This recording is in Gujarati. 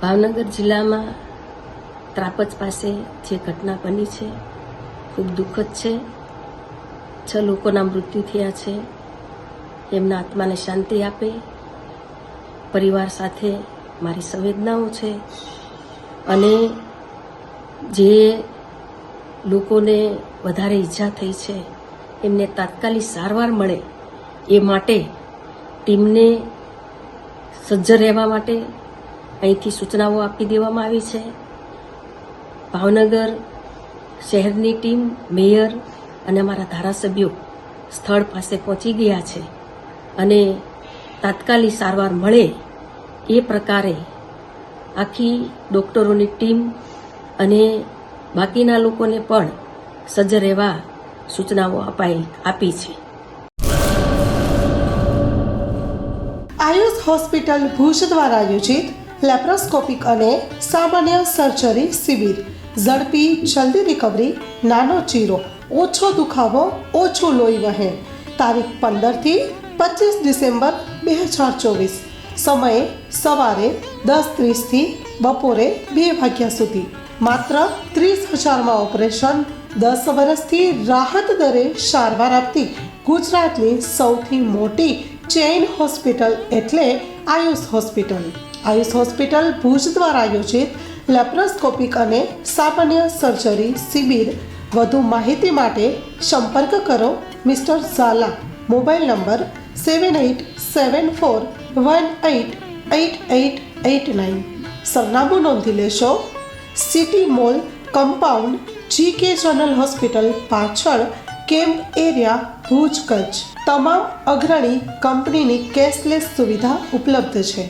ભાવનગર જિલ્લામાં ત્રાપજ પાસે જે ઘટના બની છે ખૂબ દુઃખદ છે. 6 લોકોના મૃત્યુ થયા છે. એમના આત્માને શાંતિ આપે. પરિવાર સાથે મારી સંવેદનાઓ છે અને જે લોકોને વધારે ઈજા થઈ છે એમને તાત્કાલિક સારવાર મળે એ માટે ટીમને સજ્જ રહેવા માટે અહીંથી સૂચનાઓ આપી દેવામાં આવી છે. ભાવનગર શહેરની ટીમ, મેયર અને અમારા ધારાસભ્યો સ્થળ પાસે પહોંચી ગયા છે અને તાત્કાલિક સારવાર મળે એ પ્રકારે આખી ડૉક્ટરોની ટીમ અને બાકીના લોકોને પણ સજ્જ રહેવા સૂચનાઓ આપી છે. આયુષ હોસ્પિટલ ભુજ દ્વારા આયોજિત લેપ્રોસ્કોપિક અને સામાન્ય સર્જરી શિબિર. ઝડપી જલ્દી રિકવરી, નાનો ચીરો, ઓછો દુખાવો, ઓછું લોહી વહેણ. તારીખ 15 થી 25 ડિસેમ્બર 2024. સમયે સવારે 10:30 થી બપોરે 2 વાગ્યા સુધી. માત્ર 30,000માં ઓપરેશન. 10 વર્ષથી રાહત દરે સારવાર આપતી ગુજરાતની સૌથી મોટી ચેઇન હોસ્પિટલ એટલે આયુષ હોસ્પિટલ. આયુષ હોસ્પિટલ ભુજ દ્વારા આયોજિત લેપ્રોસ્કોપિક અને સામાન્ય સર્જરી શિબિર. વધુ માહિતી માટે સંપર્ક કરો મિસ્ટર ઝાલા. Mobile number 7874188889. સરનામું નોંધી લેશો. City mall compound, GK general hospital પાછળ, કેમ્પ એરિયા, ભુજ, કચ્છ. તમામ અગ્રણી કંપનીની કેશલેસ સુવિધા ઉપલબ્ધ છે.